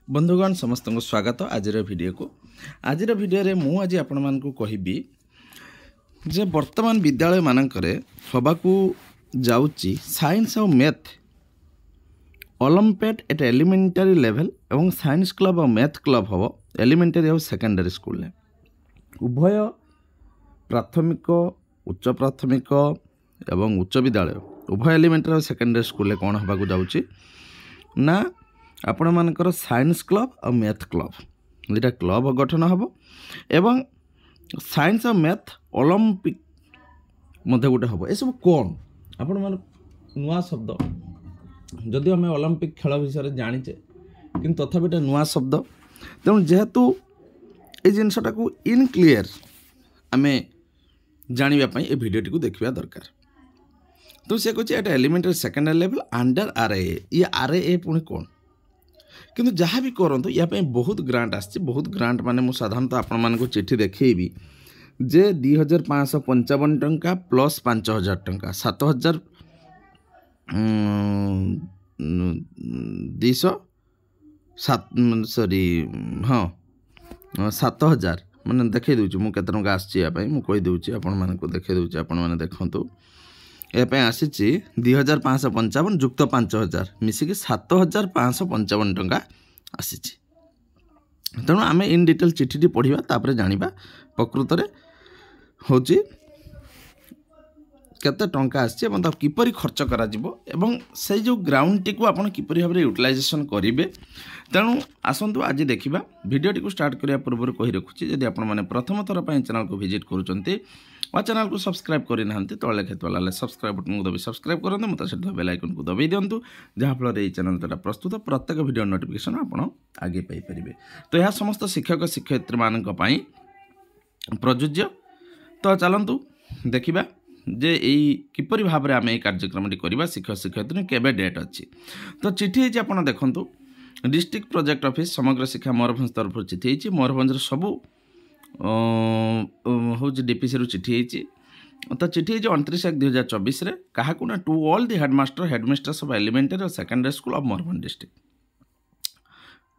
बंधुगण समस्त को स्वागत आज वीडियो को आज वीडियो मु आज आपण मानकु कहिबी जे वर्तमान विद्यालय मानकरे हबाकू जाउची साइंस और math olympiad at elementary level एवं साइंस क्लब और मैथ क्लब हम एलिमेंटरी और सेकेंडरी स्कूल ने उभय प्राथमिक उच्च प्राथमिक एवं उच्च विद्यालय उभय एलिमेंटरी और सेकेंडरी स्कूल कौन हबाकू जाउची ना आपण मानकर साइंस क्लब और मैथ क्लब दुटा क्लब गठन हम एवं साइंस और मैथ ओलंपिक मध्य गोटे हम ये सब कौन आपण मान नुआ शब्द जदि आम ओलंपिक खेल विषय जानीचे कि तथापि गोटे नुआ शब्द तेणु जेहेतु ये जिनसटा को इन क्लीयर आम जानापी ये भिडटी को देखा दरकार तो सी कहे at elementary secondary level under RAA ये आरएए पुणी कौन किंतु जहाँ भी करूँ या बहुत ग्रांट आसी बहुत ग्रांट माने मु साधारणतः आपण मानक चिठी देखी जे 2555 टंका प्लस 5000 टंका 7200 सॉरी हाँ 7000 मैंने देखे दूची मुझे केते टंका आसी मुझे कहीदे आपण मानक देखे दूची आपण मैंने देखु ये आसी 2555 जुक्त 5000 मिसिक 7555 टंका आसी तेणु आम इन डिटेल चिठी पढ़ा तापर जाना प्रकृत में हूँ केते टंका आसी किपरि खर्च करा से जो ग्राउंड टी को आप किपरि भाव यूटिलाइजेशन करेंगे तेणु आसतु आज देखा भिडियोटी को स्टार्ट करने पूर्व कही रखुच्छी जदि आपने प्रथम थर पर चैनल को विजिट करुँच और चैनल को सब्सक्राइब करना तले लिखा सब्सक्राइब बटन को दबी सब्सक्राइब करेंगे मतलब से बेल आइकन को दबाई दिंतु जहाँफल ये चैनल द्वारा प्रस्तुत प्रत्येक वीडियो नोटिफिकेशन आप आगे पाइपर तो यह समस्त शिक्षक शिक्षयित्री मान प्रযোज्य तो चलतु देखा जे यही किपरि भाव में आम ये कार्यक्रम करवा शिक्षक शिक्षयित्री केबे डेट अच्छी तो चिठी आप देखु डिस्ट्रिक्ट प्रोजेक्ट ऑफिस समग्र शिक्षा मयूरभंज तरफ चिठी मयूरभंज सबू हूँ डीपीसी रु चिठी तो चिठी 29/1/2024 क्या to all the headmaster headmistress of elementary और secondary school of Mayurbhanj district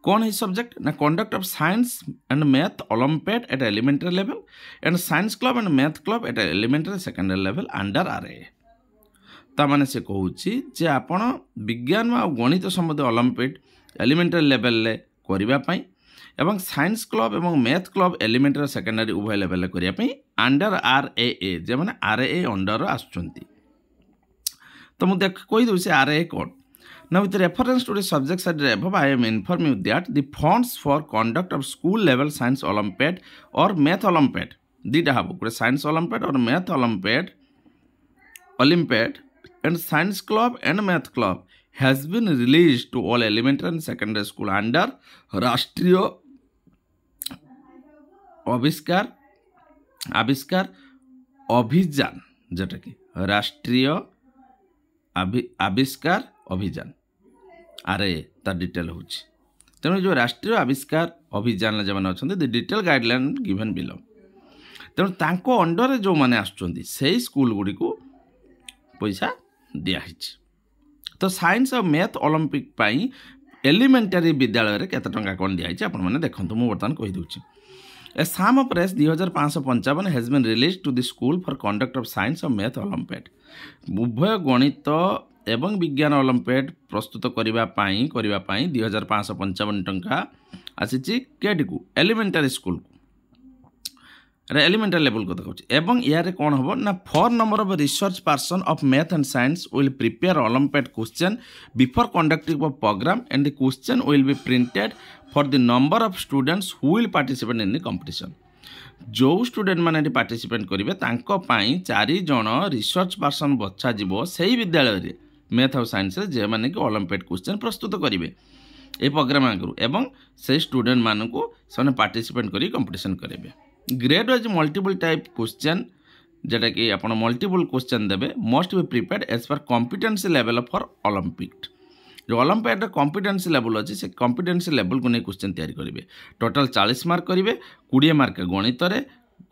कौन है सब्जेक्ट ना conduct of science and math olympiad at elementary level and science club and math club at elementary secondary level under RA ताने से कहूँ आपण विज्ञान और गणित संबंधी ओलंपियाड एलिमेंटरी लेवल करने एवं साइंस क्लब एवं मैथ क्लब एलिमेंटरी और सेकेंडरी उभय लेवल करने अंडर आरएए जे मैंने आरएए अंडर आसुंच तो मुझे कहीदे से आरएए कौन Now, with reference to the subjects at the above, I am informing you that the funds for conduct of school level science Olympiad or math Olympiad, dita have science Olympiad or math Olympiad and science club and math club has been released to all elementary and secondary school under राष्ट्रीय आविष्कार अभियान जोटा कि राष्ट्रीय आविष्कार अभियान आरे तार detail हो तेणु जो राष्ट्रीय आविष्कार अभियान जो मैंने अच्छा the detail guideline given below तेणु तांको अंडर जो मैंने आसुँच स्कूल गुड़ी को पैसा दिखाई तो साइंस और मैथ ओलंपिक पाई एलिमेंटरी विद्यालय में केते टंका कौन दिखाई आप देखो मुझे बर्तमान कहीदे a sum press 2555 has been release to the school for conduct of science और मैथ ओलंपियाड उभय गणित एवं विज्ञान ओलंपियाड प्रस्तुत करने 2555 टंका आसी केटी को एलिमेंटरी स्कूल को एलिमेंटरी लेवल को देखा एवं यार कौन हम ना 4 number of research person of math and science will prepare olympiad question before conducting a program and the question will be printed for the number of students who will participate in the competition जो student मैंने participate करेंगे 4 जन research person बछा से विद्यालय में math और science जे मैंने कि ओलंपियाड क्वेश्चन प्रस्तुत करेंगे ये प्रोग्राम आगु एवं से स्टूडेंट मान को पार्टिसिपेट कर कंपटीशन करेंगे grade wise multiple type question जेटा कि आप मल्टीपल क्वेश्चन देवे must be prepared as per competency level for olympic जो ओलंपियाड कॉम्पिटेंसी लेवल अच्छी से कॉम्पिटेंसी लेवल को नहीं क्वेश्चन तैयारी करेंगे टोटाल 40 मार्क करेंगे 20 मार्क गणित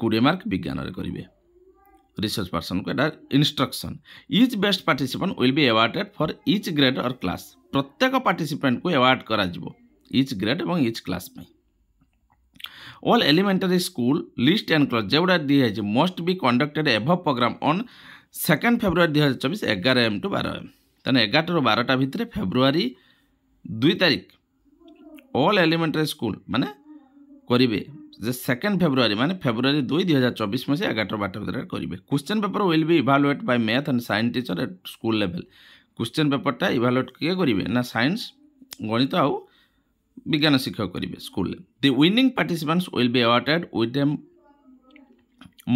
20 मार्क विज्ञान करेंगे रिसर्च पर्सन को एटा instruction each best participant will be awarded for each grade और क्लास प्रत्येक पार्टिसिपेंट को अवार्ड करा इच ग्रेड और इच क्लास में all elementary school list and close जोड़ा दिखाई must be conducted above program on 2 February 2024 11 AM to 12 AM तेना 11 ରୁ 12ଟା ଭିତରେ ଫେବୃଆରୀ 2 ତାରିଖ ऑल एलिमेंटरी स्कूल माने करेंगे जे 2 फेब्रुआरी माने फेब्रुआरी 2 2024 में 11 ରୁ 12 ଭିତରେ करेंगे question paper will be evaluated by math and science teacher at school level question पेपरटा इभालुएट किए करेंगे ना साइंस गणित आउ विज्ञान शिक्षक करेंगे school the winning participants will be awarded with a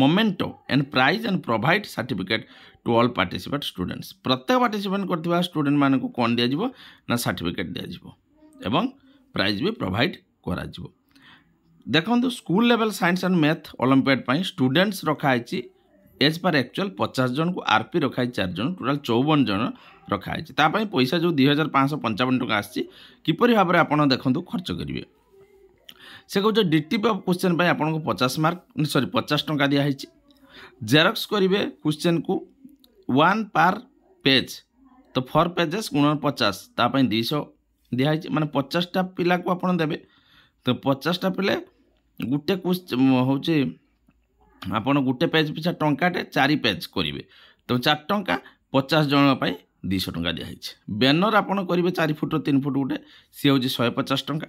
memento and prize and provide certificate to all participate students प्रत्येक पार्टिसिपेंट करथिबा स्टूडेंट मानक कोन दिया जिवो ना सर्टिफिकेट दिया जिवो एवं प्राइज भी प्रोवाइड करा जिवो देखो school level science and math olympiad pi students रखाई एज पर एक्चुअल 50 जन को आरपी रखाई 4 जन टोटाल 54 जन रखाई तापाई पैसा जो 2555 टका आसी किपरि भाव में आपन देखंतु खर्च करिवे से कहूँ डिटिपी ऑफ क्वेश्चन आपको 50 मार्क सॉरी 50 टका दिखाई जेरक्स करेंगे क्वेश्चन को 1 पर पेज तो 4 पेजेस गुणन 50 तापाई 200 दिखाई माने 50टा पिला को आपन देबे तो 50टा पिले गुटे हूँ आपन गुटे पेज पिछा टंकाटे 4 पेज करेंगे तो 4 टंका 50 जन 200 टका दिखाई बैनर आपन करेंगे 4 फुट 3 फुट गुटे सी हूँ 150 टका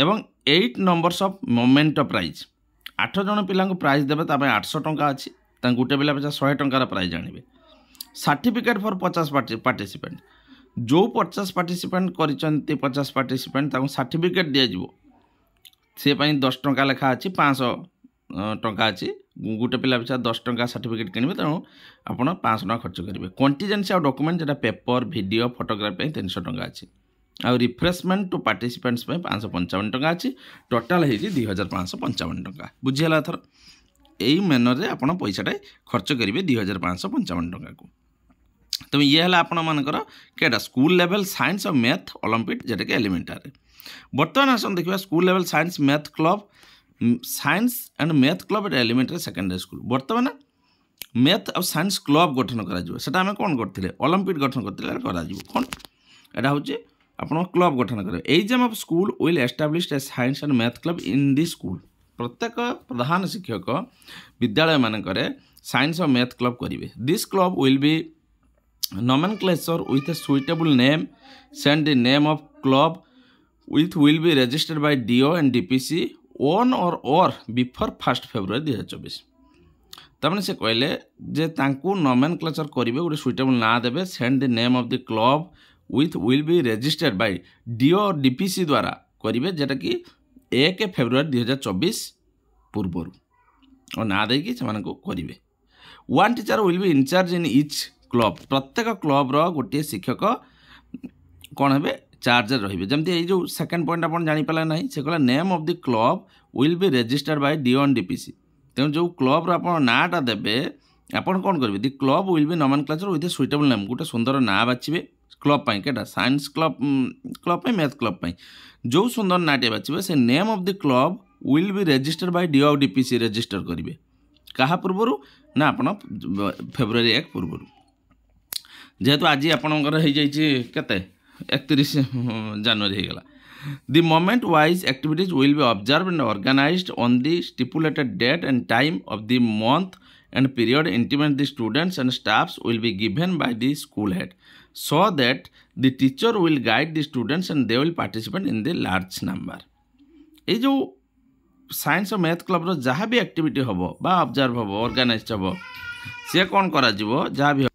एवं 8 नंबर्स ऑफ मोमेंट प्राइज 8 जन पिला प्राइज देवे 800 टका अच्छी गोटे पिला पिछा 100 टंकार प्राइज आने सर्टिफिकेट फॉर 50 पार्टिसिपेंट जो 50 पार्टिसिपेंट कर 50 पार्टिसिपेंट सर्टिफिकेट दिज्व से 10 टंका लेखा अच्छी 500 टंका अच्छी गोटे पिला पिछा 10 टंका सर्टिफिकेट किणवे तेणु आप 500 टका खर्च करेंगे कंटीजेंसी और डॉक्यूमेंट जो पेपर वीडियो फोटोग्राफी 300 टका अच्छी आउ रिफ्रेशमेंट टू पार्टिसिपेंट्स 555 टका अच्छी टोटाल है 2555 टका बुझीगला थर यही मेनर में आप पैसाटा खर्च करेंगे 2555 टका को तो ये है आपण मानकर केटा स्कूल लेवल साइंस और मैथ ओलंपिड जेटा कि एलिमेंटारी बर्तमान आसन देखा school level science math club science and math club at elementary secondary school बर्तमान मैथ और साइंस क्लब गठन करा आम कौन करते ओलंपिड गठन करते कौन यहाँ हूँ आप क्लब गठन करेंगे exam of school will establish A science and math club in the school प्रत्येक प्रधान शिक्षक विद्यालय मानक साइंस और मैथ क्लब करेंगे this club will B nomenclature with a suitable name send the name of club which will be registered by DO and DPC on or before 1 February 2024 तमने से कहले जे तांकू nomenclature करेंगे गोटे सुइटेबल ना देवे send the name of the club with will be registered bye DO और DPC द्वारा करेंगे जेटा कि 1 फेब्रुआरी 2024 पूर्व और ना देकी करेंगे one teacher will be in charge in each club प्रत्येक क्लब्र गोटे शिक्षक कौन है चार्जर रही जमती ये जो सेकेंड पॉइंट आप जापारे ना से कहला name of the club will be registered bye DO and DPC तेणु जो क्लब्र आप नाटा देवे आपन कौन करेंगे the club will be nomenclature with a suitable name गोटे सुंदर ना बाछिबे क्लब पाई केटा साइंस क्लब मैथ क्लब जो सुंदर नाटे बाछिबे से name of the club will be registered bye DO और DPC रजिस्टर करेंगे क्या पूर्व ना आप फेब्रुआरी 1 पूर्व जेहेतु आज आपणकर केते 31 जनवरी होगला The moment-wise activities will be observed and organized on the stipulated date and time of the month and period intimate the students and staffs will be given by the school head so that the teacher will guide the students and they will participate in the large number. ये जो science और math club जहाँ भी activity हम बा observe हम organise हम सी कौन कर जहाँ भी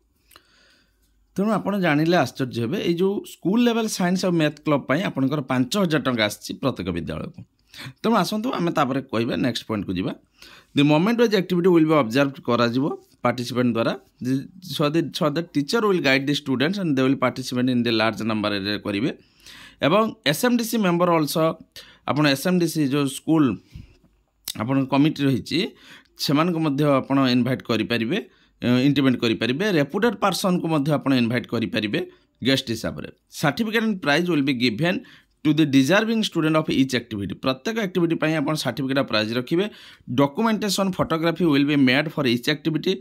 तेणु आप जानिले आश्चर्य हे ये जो स्कूल लेवल साइंस और मैथ क्लब आपंकर 5000 टंका आसी प्रत्येक विद्यालय को तेणु आसतु आम कह नेक्स्ट पॉइंट को जीवा the moment wise activity will be observe करा पार्टिसिपेंट द्वारा so the teacher will guide the students and they will participate in the large number करेंगे एवं SMDC मेंबर ऑल्सो आप SMDC जो स्कूल आप कमिटी रही से इनभाइट करें इंटिमेट करेंगे रेपुटेड पर्सन को आप इनभाइट करेंगे गेस्ट हिसाब से certificate and prize will be given to the deserving student of each activity प्रत्येक एक्टिविटी पर आप सर्टिफिकेट ऑफ प्राइज रखिए documentation photography will be made for each activity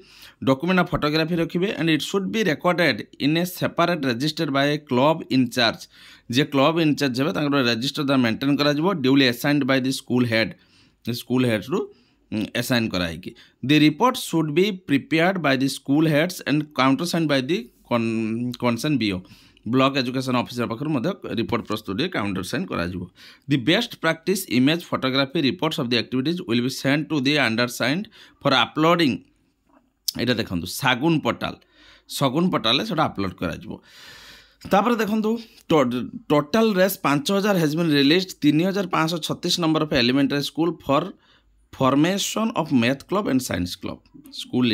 document of photography रखिए and it should be recorded in a separate registered by a club incharge जे club incharge हे register maintain करा duly assigned by the school head रु assign कराई the report should be prepared by the school heads and counter sign by the concern BO block education officer पाखर report प्रस्तुत counter sign करा the best practice image photography reports of the activities will be send to the undersigned for uploading यहाँ देखो Shagun portal से upload कर देखो total Rs 5000 has been released 3536 number of elementary school for formation of math club and science club school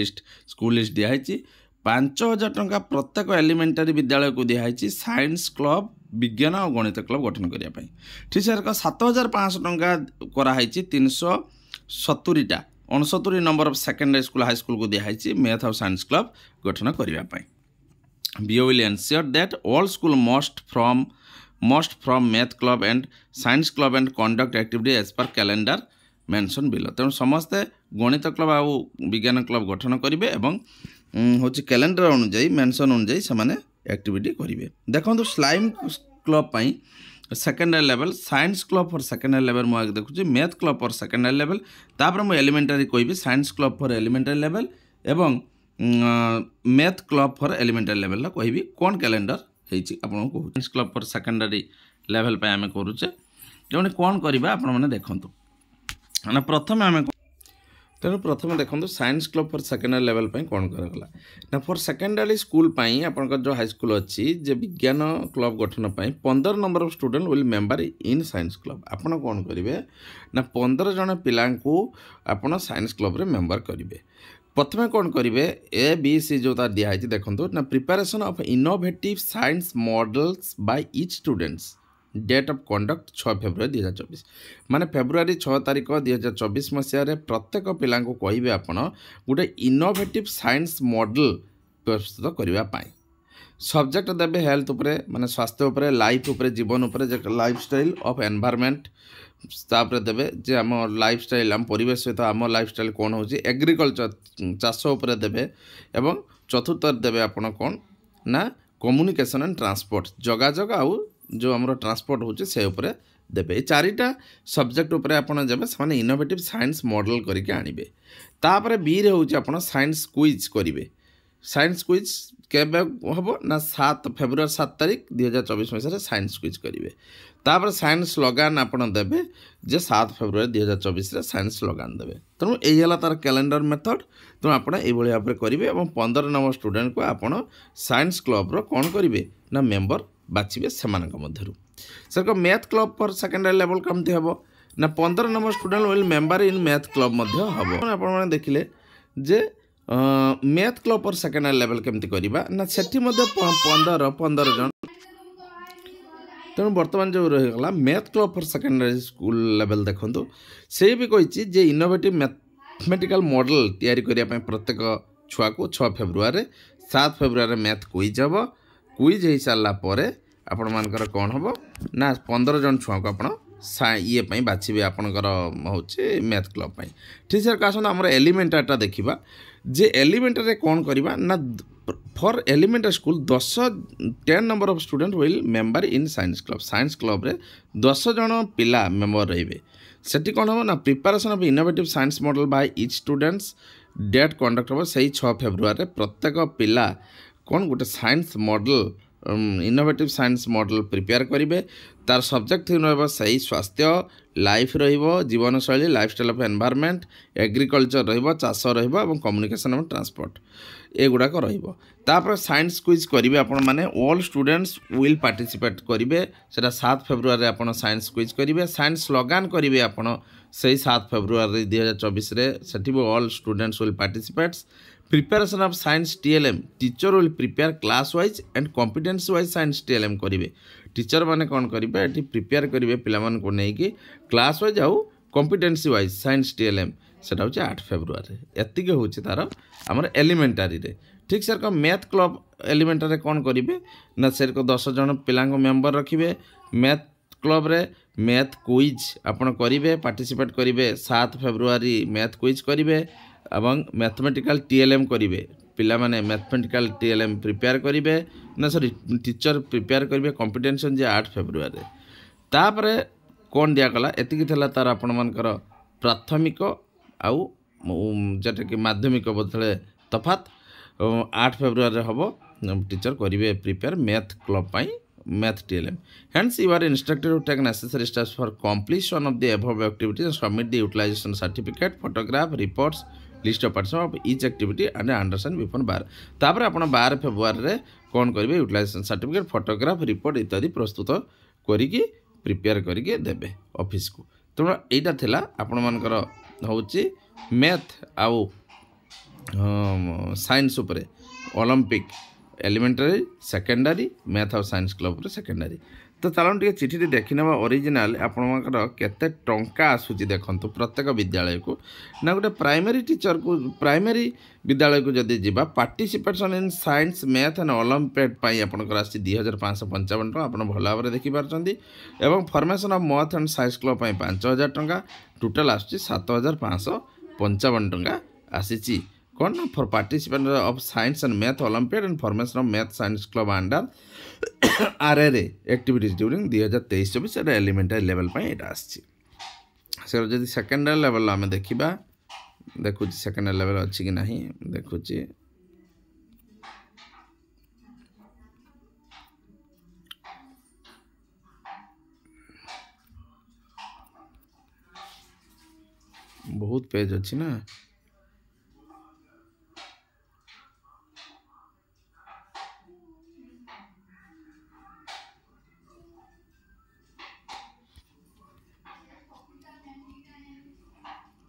list दिखाई 5000 टंका प्रत्येक elementary विद्यालय को दिखाई साइंस क्लब विज्ञान और गणित क्लब गठन करने ठीक से 7500 टंका कराई 370टा 69 number of secondary school high school को दिखाई मैथ और साइंस क्लब गठन करने BO will ensure that all school must from math club and science club and conduct activity as per calendar mention below तेणु समस्ते गणित क्लब आ विज्ञान club गठन करेंगे और हूँ कैलेंडर अनुजाई मेंशन अनुजाई से एक्टिविटी करेंगे देखो स्लाइम club secondary level science club for secondary level मुझे देखुची math club for secondary level तापर मुझे एलिमेंटरी कहि science club for elementary level एवं math club for elementary level कहि कौन कैलेंडर आपको कहूँ science club for secondary level पे आम करुचे जो कौन करवा आपने देखूँ ना प्रथम आम तेणु प्रथम देखो science club for secondary level पे कौन कराला ना फॉर सेकेंडरी स्कूल आपंकर जो हाई स्कूल अच्छी जे विज्ञान क्लब गठन 15 number of student will member in science club आपड़ कौन करेंगे ना 15 जन पिला आपड़ साइंस क्लब रे मेंबर करेंगे प्रथम कौन करेंगे ए बी सी जो दिखाई देखो ना preparation of innovative science models by each students date of conduct 6 February 2024 माने फेब्रुआरी 6 तारिख 2024 मसीह प्रत्येक पिला कहे आपण गोटे इनोवेटिव साइंस मॉडल प्रस्तुत करने सब्जेक्ट देवे हेल्थ उपरे माने स्वास्थ्य उपरे लाइफ उपरे जीवन उपरे लाइफ स्टाइल ऑफ एनवायरनमेंट तापर देवे जे आम लाइफ स्टाइल आम परिवेश सहित आम लाइफ स्टाइल कौन हो एग्रीकल्चर चाष उपरे देवे एवं चतुर्थ देवे आपण कौन ना कम्युनिकेशन एंड ट्रांसपोर्ट जोगाजोग आउ जो आम ट्रांसपोर्ट होचे से उपरे देवे चारिटा सब्जेक्ट उपरे आपण जब से इनोवेटिव साइंस मॉडल करके आनिबे तापर बी रे होचे आपण साइंस क्विज करिवे साइंस क्विज केबे हबो ना 7 फेब्रुआरी 7 तारिख 2024 मसीह साइंस क्विज करिवे तापर साइंस स्लोगान आपण देवे जे 7 फेब्रुआरी 2024 रे साइंस स्लोगान देवे तेणु यही है तार कैलेंडर मेथड तेणु आपण एभଳି भाव करेंगे और 15 नंबर स्टूडेंट को आपण साइंस क्लब रो कौन करेंगे ना मेंबर बाछिबे सेमानक मध्यरु sir math club for secondary level कमती हम ना 15 number student will member in math club मध्य हम आपण देखिले जे math club for secondary level केमती करबा ना सेठी मध्य 15 जन तेणु बर्तमान जो रहीगला math club for secondary school level देखो से भी कही जे इनोवेटिव मैथमेटिकल मॉडल तैयारी करने प्रत्येक छुआ को 6 फेब्रुआरी 7 फेब्रुआरी मैथ क्विज हम क्विज हो सारापर आपण मानकर कौन हम ना 15 जन छुआ को आप ये बाछे आपणकर हूँ मैथ क्लब ठीक से आसना आम एलिमेंटारीटा देखा जे एलिमेंटारी कौन करवा ना for elementary school 10 number of student will member in science club रे 10 जन पिला मेंबर रहिबे सेठी कौन हम ना preparation of innovative science model by each students date conduct हम से 6 फेब्रुआरी प्रत्येक पिला कौन गोटे science model innovative science model prepare करेंगे तार सब्जेक्ट रही स्वास्थ्य लाइफ जीवन शैली life style of environment agriculture चाष कम्युनिकेशन और ट्रांसपोर्ट एगुड़ाक रपर साइंस क्विज करेंगे आपण मैंने ऑल स्टूडेंट्स विल पार्टिसिपेट करेंगे से 7 फेब्रुआरी आप साइंस क्विज करेंगे साइंस स्लोगान करेंगे आपण से 7 फेब्रुआरी 2024 से all students will participates preparation of science TLM teacher will prepare class wise and competence wise science TLM करेंगे टीचर माने कौन करेंगे ये प्रिपेयर करेंगे पिलामान को लेकिन क्लास वाइज आउ कॉम्पिटेंसी वाइज साइंस TLM से 8 फेब्रुआरी एतिक हूँ तार आमर एलिमेंटारी रे ठीक सर मैथ क्लब एलिमेंटारी कौन करेंगे ना सर को 10 जन पिला मेंबर रखिए मैथ क्लब रे मैथ क्विज आपण करिवे पार्टिसिपेट करिवे 7 फेब्रुआरी मैथ क्विज करिवे एवं मैथमेटिकल टीएलएम करिवे पिला माने मैथमेटिकल टीएलएम प्रिपेयर करिवे ना सॉरी टीचर प्रिपेयर करिवे कॉम्पिटिशन जे 8 फेब्रुआरी तापरे कौन दिगला एतिक तार आपण मानकर प्राथमिक आउ जेटा कि माध्यमिक बदले तफात 8 फेब्रुआरी हम टीचर करेंगे prepare math club math TLM hence you are instructed to take necessary steps for completion of the above activities and submit the utilization certificate photograph reports list of participant of each activity and understand before 12 तापर आपण 12 February रे कौन करेंगे utilisation certificate photograph report इत्यादि प्रस्तुत करिकी prepare करिके देबे ऑफिस को तो एटा थिला आपण मानकर होची मैथ आउ साइंस उपरे ओलंपिक एलिमेंटरी सेकेंडरी मैथ और साइंस क्लब रे सेकेंडरी तो चलन टे चिठी देखि नेबा ओरिजिनल आपनकर केते टंका आसुची देखंतु प्रत्येक विद्यालय को ना गोटे प्राइमरी टीचर को प्राइमरी विद्यालय को जदि जीवा participation in science math and olympiad पई आपनकर आसी 2555 टका आपन भला भाबरे देखि पारचंदी एवं formation of math and science club पई 5000 टका टोटल आसी 7555 टका आसीची कौन for participant of science and math olympiad and formation of math science club under RA activities during 2023-24 एटा एलिमेंटरी लेवल पे एटा आछि से जदि सेकेंडरी लेवल आमे देखिबा देखु सेकेंडरी लेवल अछि कि नाही देखु बहुत पेज अछि ना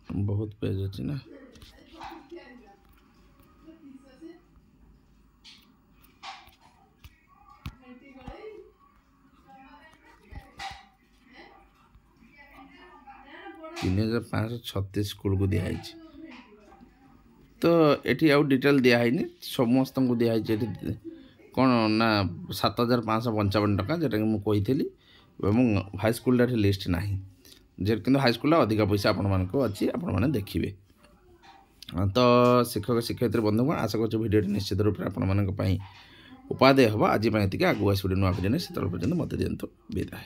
बहुत पेज अच्छी ना तीन 3536 स्कूल को दिखाई तो ये आउ डिटेल दिखाई समस्त को दिखाई कौन ना 7555 टका जोटा कि मुझे हाई स्कूल लिस्ट ना जे कि हाईस्कूल अधिक पैसा आपण अच्छी आपण मैंने देखिए तो शिक्षक शिक्षयित्री बंधुगण आशा कर भिडियो निश्चित रूप से आपण उपादेय हम आज आगे आस नुआ भिडियो से पर्यटन मत दिंतु विदाय।